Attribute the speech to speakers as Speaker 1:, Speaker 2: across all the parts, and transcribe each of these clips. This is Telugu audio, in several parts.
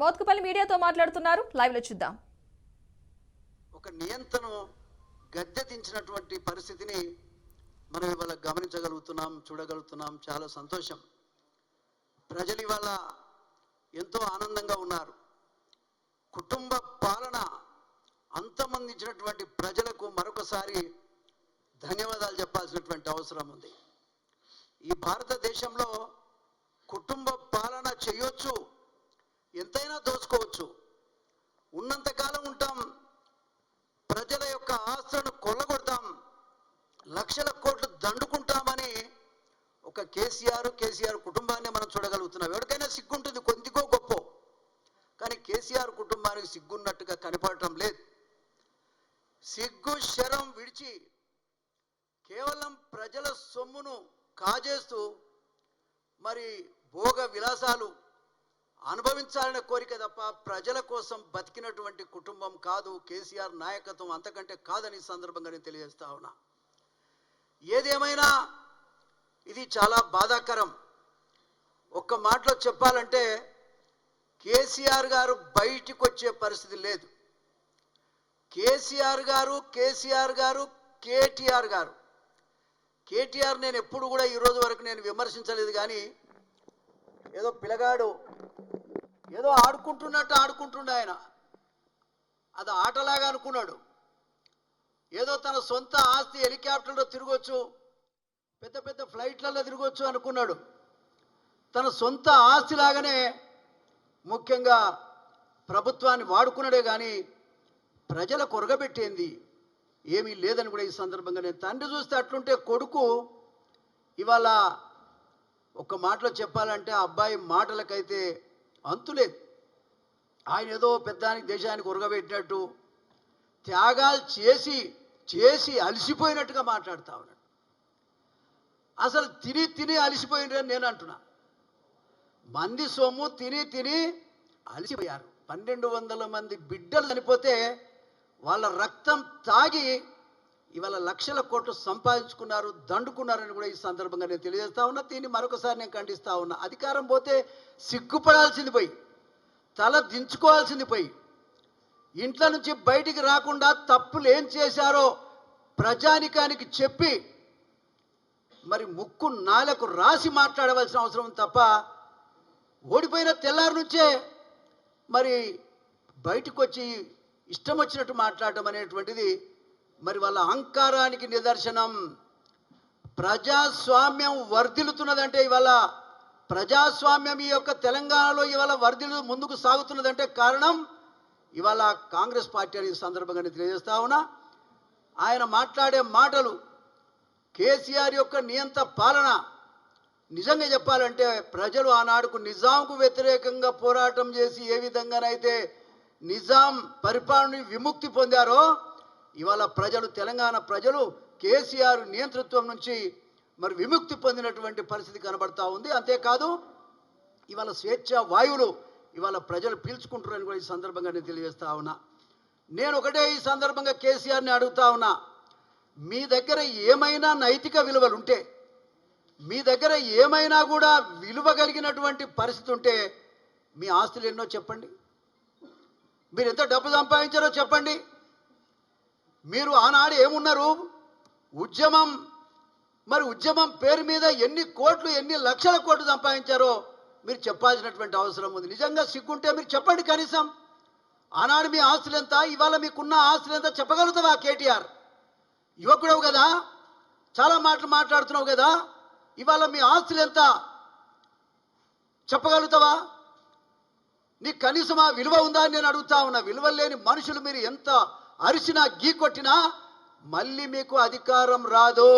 Speaker 1: మోత్కుపల్లి మీడియాతో మాట్లాడుతున్నారు. లైవ్ లో చూద్దాం.
Speaker 2: ఒక నియంత్రణ గద్దె దించినటువంటి పరిస్థితిని మనం ఇవాళ గమనించగలుగుతున్నాం, చూడగలుగుతున్నాం. చాలా సంతోషం. ప్రజలు ఇవాళ ఎంతో ఆనందంగా ఉన్నారు. కుటుంబ పాలన అంతమందించినటువంటి ప్రజలకు మరొకసారి ధన్యవాదాలు చెప్పాల్సినటువంటి అవసరం ఉంది. ఈ భారతదేశంలో కుటుంబ పాలన చేయొచ్చు, ఎంతైనా దోచుకోవచ్చు, ఉన్నంతకాలం ఉంటాం, ప్రజల యొక్క ఆస్తులను కొల్లగొడతాం, లక్షల కోట్లు దండుకుంటామని ఒక కేసీఆర్ కుటుంబాన్ని మనం చూడగలుగుతున్నాం. ఎవరికైనా సిగ్గుంటుంది, కొద్దిగో గొప్ప, కానీ కేసీఆర్ కుటుంబానికి సిగ్గున్నట్టుగా కనపడటం లేదు. సిగ్గు శరం విడిచి కేవలం ప్రజల సొమ్మును కాజేస్తూ మరి భోగ విలాసాలు అనుభవించాలనే కోరిక తప్ప ప్రజల కోసం బతికినటువంటి కుటుంబం కాదు కేసీఆర్ నాయకత్వం, అంతకంటే కాదని సందర్భంగా నేను తెలియజేస్తా ఉన్నా. ఏదేమైనా ఇది చాలా బాధాకరం. ఒక్క మాటలో చెప్పాలంటే కేసీఆర్ గారు బయటికి వచ్చే పరిస్థితి లేదు. కేటీఆర్ గారు కేటీఆర్ నేను ఎప్పుడు కూడా ఈరోజు వరకు నేను విమర్శించలేదు, కానీ ఏదో పిల్లగాడు ఏదో ఆడుకుంటుండే ఆయన, అది ఆటలాగా అనుకున్నాడు. ఏదో తన సొంత ఆస్తి హెలికాప్టర్లో తిరగొచ్చు, పెద్ద పెద్ద ఫ్లైట్లలో తిరగొచ్చు అనుకున్నాడు. తన సొంత ఆస్తి లాగానే ముఖ్యంగా ప్రభుత్వాన్ని వాడుకున్నాడే కానీ ప్రజల కొరగబెట్టేంది ఏమీ లేదని కూడా ఈ సందర్భంగా నేను తండ్రి చూస్తే అట్లుంటే కొడుకు ఇవాళ ఒక మాటలో చెప్పాలంటే అబ్బాయి మాటలకైతే అంతులేదు. ఆయన ఏదో పెద్దానికి దేశానికి ఉరగబెట్టినట్టు త్యాగాలు చేసి అలసిపోయినట్టుగా మాట్లాడుతూ ఉన్నాడు. అసలు తిని అలసిపోయినని నేను అంటున్నా. మంది సొమ్ము తిని అలసిపోయారు. 1200 మంది బిడ్డలు చనిపోతే వాళ్ళ రక్తం తాగి ఇవాళ లక్షల కోట్లు సంపాదించుకున్నారు, దండుకున్నారని కూడా ఈ సందర్భంగా నేను తెలియజేస్తా ఉన్నా. దీన్ని మరొకసారి నేను ఖండిస్తా ఉన్నా. అధికారం పోతే సిగ్గుపడాల్సింది పోయి, తల దించుకోవాల్సింది పోయి, ఇంట్లో నుంచి బయటికి రాకుండా తప్పులు ఏం చేశారో ప్రజానికానికి చెప్పి మరి ముక్కు నాలకు రాసి మాట్లాడవలసిన అవసరం తప్ప ఓడిపోయిన తెల్లారి నుంచే మరి బయటకు వచ్చి ఇష్టం వచ్చినట్టు మాట్లాడటం అనేటువంటిది మరి వాళ్ళ అహంకారానికి నిదర్శనం. ప్రజాస్వామ్యం వర్ధిల్లుతున్నదంటే ఇవాళ ప్రజాస్వామ్యం ఈ యొక్క తెలంగాణలో ఇవాళ ముందుకు సాగుతున్నదంటే కారణం ఇవాళ కాంగ్రెస్ పార్టీ అనే సందర్భంగా తెలియజేస్తా ఉన్నా. ఆయన మాట్లాడే మాటలు, కేసీఆర్ యొక్క నియంత పాలన, నిజంగా చెప్పాలంటే ప్రజలు ఆనాడుకు నిజాంకు వ్యతిరేకంగా పోరాటం చేసి ఏ విధంగానైతే నిజాం పరిపాలన విముక్తి పొందారో ఇవాళ తెలంగాణ ప్రజలు కేసీఆర్ నియంతృత్వం నుంచి మరి విముక్తి పొందినటువంటి పరిస్థితి కనబడతా ఉంది. అంతేకాదు ఇవాళ స్వేచ్ఛ వాయువులు ఇవాళ ప్రజలు పీల్చుకుంటున్నారని కూడా ఈ సందర్భంగా నేను తెలియజేస్తా ఉన్నా. నేను ఒకటే ఈ సందర్భంగా కేసీఆర్ని అడుగుతా ఉన్నా, మీ దగ్గర ఏమైనా నైతిక విలువలు ఉంటే, మీ దగ్గర ఏమైనా కూడా విలువ కలిగినటువంటి పరిస్థితి ఉంటే మీ ఆస్తులు ఎన్నో చెప్పండి, మీరు ఎంత డబ్బు సంపాదించారో చెప్పండి. మీరు ఆనాడు ఏమున్నారు, ఉద్యమం పేరు మీద ఎన్ని కోట్లు ఎన్ని లక్షల కోట్లు సంపాదించారో మీరు చెప్పాల్సినటువంటి అవసరం ఉంది. నిజంగా సిగ్గుంటే మీరు చెప్పండి. కనీసం ఆనాడు మీ ఆస్తులు ఎంత, ఇవాళ మీకున్న ఆస్తులు ఎంత చెప్పగలుగుతావా? కేటీఆర్ యువకుడవు కదా, చాలా మాటలు మాట్లాడుతున్నావు కదా, ఇవాళ మీ ఆస్తులు ఎంత చెప్పగలుగుతావా? నీకు కనీసం ఆ విలువ ఉందా అని నేను అడుగుతా ఉన్నా. విలువ లేని మనుషులు మీరు ఎంత అరిచినా గీకొట్టినా మళ్ళీ మీకు అధికారం రాదు.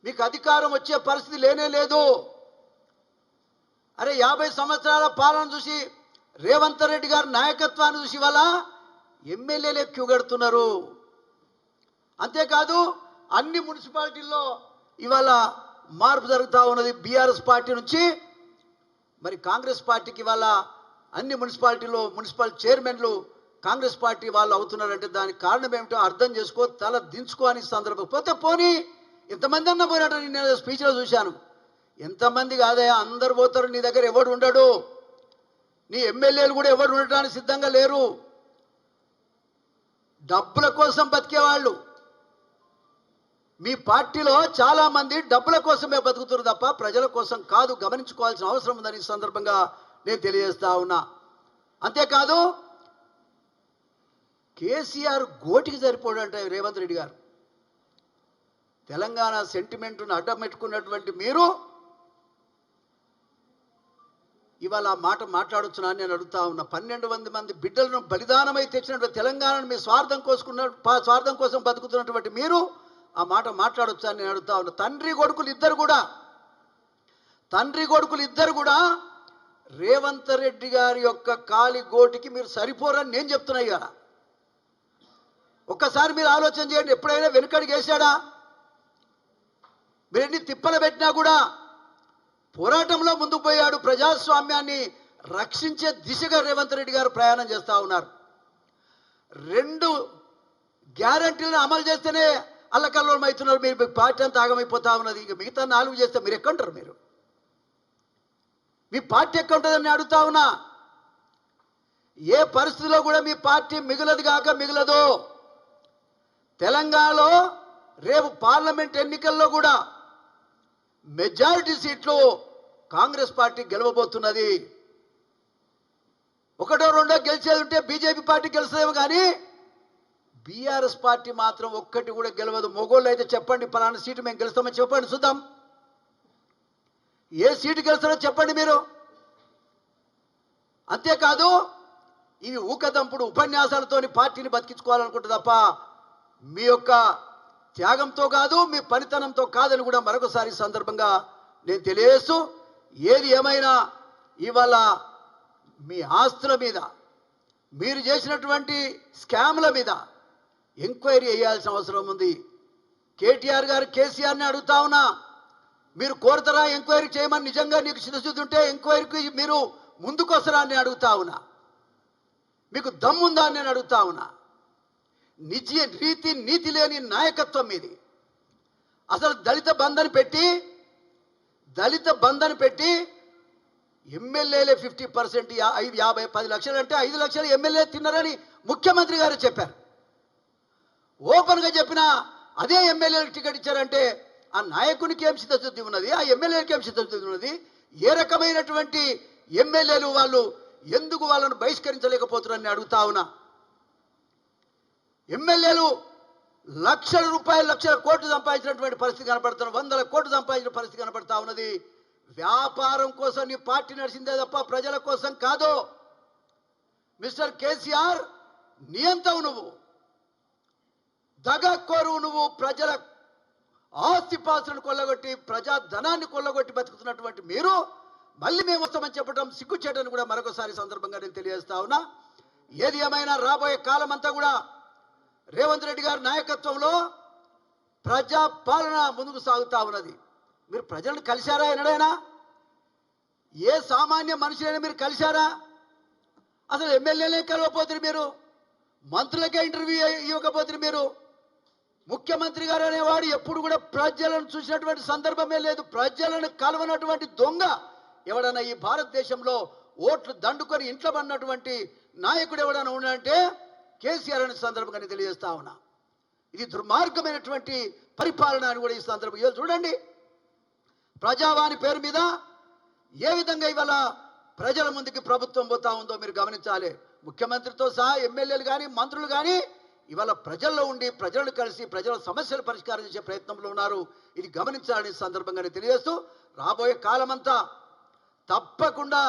Speaker 2: మీకు అధికారం వచ్చే పరిస్థితి లేనే లేదు. అరే 50 సంవత్సరాల పాలన చూసి రేవంత్ రెడ్డి గారి నాయకత్వాన్ని చూసి ఇవాళ ఎమ్మెల్యేలు ఎక్కువగడుతున్నారు. అంతేకాదు అన్ని మున్సిపాలిటీల్లో ఇవాళ మార్పు జరుగుతూ ఉన్నది. బీఆర్ఎస్ పార్టీ నుంచి మరి కాంగ్రెస్ పార్టీకి ఇవాళ అన్ని మున్సిపాలిటీలో మున్సిపల్ చైర్మన్లు కాంగ్రెస్ పార్టీ వాళ్ళు అవుతున్నారంటే దానికి కారణం ఏమిటో అర్థం చేసుకో, తల దించుకో అని సందర్భం. పోతే పోనీ ఇంతమంది అన్న పోయినట్టు నేను స్పీచ్లో చూశాను. ఎంతమంది కాదయా, అందరు పోతారు, నీ దగ్గర ఎవడు ఉండడు. నీ ఎమ్మెల్యేలు కూడా ఎవరు ఉండటానికి సిద్ధంగా లేరు. డబ్బుల కోసం బతికేవాళ్ళు. మీ పార్టీలో చాలా మంది డబ్బుల కోసమే బతుకుతున్నారు తప్ప ప్రజల కోసం కాదు. గమనించుకోవాల్సిన అవసరం ఉందని ఈ సందర్భంగా నేను తెలియజేస్తా ఉన్నా. అంతేకాదు, కేసీఆర్ గోటికి సరిపోడంటే రేవంత్ రెడ్డి గారు. తెలంగాణ సెంటిమెంట్ను అడ్డం పెట్టుకున్నటువంటి మీరు ఇవాళ ఆ మాట మాట్లాడుతున్నాను నేను అడుగుతా ఉన్నా. 12 మంది బిడ్డలను బలిదానమై తెచ్చినటువంటి తెలంగాణను మీ స్వార్థం కోసం బతుకుతున్నటువంటి మీరు ఆ మాట మాట్లాడొచ్చా అని నేను అడుగుతా ఉన్నా. తండ్రి కొడుకులు ఇద్దరు కూడా రేవంత్ రెడ్డి గారి యొక్క కాలి గోటికి మీరు సరిపోరని నేను చెప్తున్నా. ఇవాళ ఒక్కసారి మీరు ఆలోచన చేయండి. ఎప్పుడైనా వెనుకడికి వేశాడా? మీరు ఎన్ని తిప్పలు పెట్టినా కూడా పోరాటంలో ముందుకు పోయాడు. ప్రజాస్వామ్యాన్ని రక్షించే దిశగా రేవంత్ రెడ్డి గారు ప్రయాణం చేస్తూ ఉన్నారు. 2 గ్యారంటీలను అమలు చేస్తేనే అల్లకల్లోలం అవుతున్నారు. మీరు పార్టీ అంతా ఆగమైపోతా ఉన్నది. ఇక మిగతా 4 చేస్తే మీరు ఎక్కంటారు? మీరు మీ పార్టీ ఎక్కడ ఉంటుందని అడుగుతా ఉన్నా. ఏ పరిస్థితిలో కూడా మీ పార్టీ మిగలదు. తెలంగాణలో రేపు పార్లమెంట్ ఎన్నికల్లో కూడా మెజారిటీ సీట్లు కాంగ్రెస్ పార్టీ గెలవబోతున్నది. 1, 2 గెలిచేది ఉంటే బీజేపీ పార్టీ గెలుస్తుందేమో, కానీ బీఆర్ఎస్ పార్టీ మాత్రం ఒక్కటి కూడా గెలవదు. మొగోళ్ళు అయితే చెప్పండి, పలానా సీటు మేము గెలుస్తామని చెప్పండి, చూద్దాం. ఏ సీటు గెలుస్తారో చెప్పండి మీరు. అంతేకాదు, ఇవి ఊకదంపుడు ఉపన్యాసాలతోని పార్టీని బతికించుకోవాలనుకుంటుంది తప్ప మీ యొక్క త్యాగంతో కాదు, మీ పనితనంతో కాదని కూడా మరొకసారి సందర్భంగా నేను తెలియజేస్తూ, ఏది ఏమైనా ఇవాళ మీ ఆస్తుల మీద, మీరు చేసినటువంటి స్కామ్ల మీద ఎంక్వైరీ చేయాల్సిన అవసరం ఉంది. కేటీఆర్ గారు కేసీఆర్ని అడుగుతా ఉన్నా, మీరు కోరుతారా ఎంక్వైరీ చేయమని? నిజంగా నీకు చిత్తశుద్ధి ఉంటే ఎంక్వైరీకి మీరు ముందుకొస్తారా అని అడుగుతా ఉన్నా. మీకు దమ్ముందా అని నేను అడుగుతా ఉన్నా. నీతి లేని నాయకత్వం మీది. అసలు దళిత బంధని పెట్టి ఎమ్మెల్యేలే 50%, 10 లక్షలు అంటే 5 లక్షలు ఎమ్మెల్యే తిన్నారని ముఖ్యమంత్రి గారు చెప్పారు. ఓపెన్గా చెప్పిన అదే ఎమ్మెల్యేలకు టికెట్ ఇచ్చారంటే ఆ నాయకునికి ఏం చిత్తశుద్ధి ఉన్నది? ఆ ఎమ్మెల్యేలకు ఏం చిత్తశుద్ధి ఉన్నది? ఏ రకమైనటువంటి ఎమ్మెల్యేలు వాళ్ళు ఎందుకు వాళ్ళను బహిష్కరించలేకపోతున్నారని అడుగుతా ఉన్నా. ఎమ్మెల్యేలు లక్షల కోట్లు సంపాదించినటువంటి పరిస్థితి కనపడుతున్న, 100 కోట్లు సంపాదించిన పరిస్థితి కనపడతా ఉన్నది. వ్యాపారం కోసం నీ పార్టీ నడిచిందే తప్ప ప్రజల కోసం కాదు. మిస్టర్ కేసీఆర్, నియంతవు నువ్వు, దగకోరు నువ్వు. ప్రజల ఆస్తిపాస్తులను కొల్లగొట్టి, ప్రజా ధనాన్ని కొల్లగొట్టి బతుకుతున్నటువంటి మీరు మళ్ళీ మేము వస్తామని చెప్పడం సిగ్గుచేటని కూడా మరొకసారి సందర్భంగా నేను తెలియజేస్తా ఉన్నా. ఏది ఏమైనా రాబోయే కాలం అంతా కూడా రేవంత్ రెడ్డి గారి నాయకత్వంలో ప్రజా పాలన ముందుకు సాగుతా ఉన్నది. మీరు ప్రజలను కలిశారా? ఎన్నడైనా ఏ సామాన్య మనుషులైనా మీరు కలిశారా? అసలు ఎమ్మెల్యేలే కలవపోతున్నారు మీరు, మంత్రులకే ఇంటర్వ్యూ ఇవ్వకపోతున్నారు మీరు. ముఖ్యమంత్రి గారు అనేవాడు ఎప్పుడు కూడా ప్రజలను చూసినటువంటి సందర్భమే లేదు. ప్రజలను కలవనటువంటి దొంగ ఎవడన్నా ఈ భారతదేశంలో ఓట్లు దండుకొని ఇంట్లో పడినటువంటి నాయకుడు ఎవడన్నా ఉన్నాడంటే కేసీఆర్ అనే సందర్భంగా తెలియజేస్తా ఉన్నా. ఇది దుర్మార్గమైనటువంటి పరిపాలన అని కూడా ఈ సందర్భంగా చూడండి. ప్రజావాణి పేరు మీద ఏ విధంగా ఇవాళ ప్రజల ముందుకి ప్రభుత్వం పోతా ఉందో మీరు గమనించాలి. ముఖ్యమంత్రితో సహా ఎమ్మెల్యేలు కానీ మంత్రులు కానీ ఇవాళ ప్రజల్లో ఉండి ప్రజలను కలిసి ప్రజల సమస్యలు పరిష్కారం చేసే ప్రయత్నంలో ఉన్నారు. ఇది గమనించాలని సందర్భంగానే తెలియజేస్తూ, రాబోయే కాలమంతా తప్పకుండా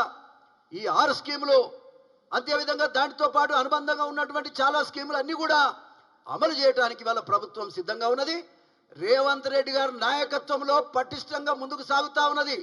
Speaker 2: ఈ 6 స్కీములు, అంతేవిధంగా దానితో పాటు అనుబంధంగా ఉన్నటువంటి చాలా స్కీములు అన్నీ కూడా అమలు చేయడానికి ఇవాళ ప్రభుత్వం సిద్ధంగా ఉన్నది. రేవంత్ రెడ్డి గారి నాయకత్వంలో పటిష్టంగా ముందుకు సాగుతా ఉన్నది.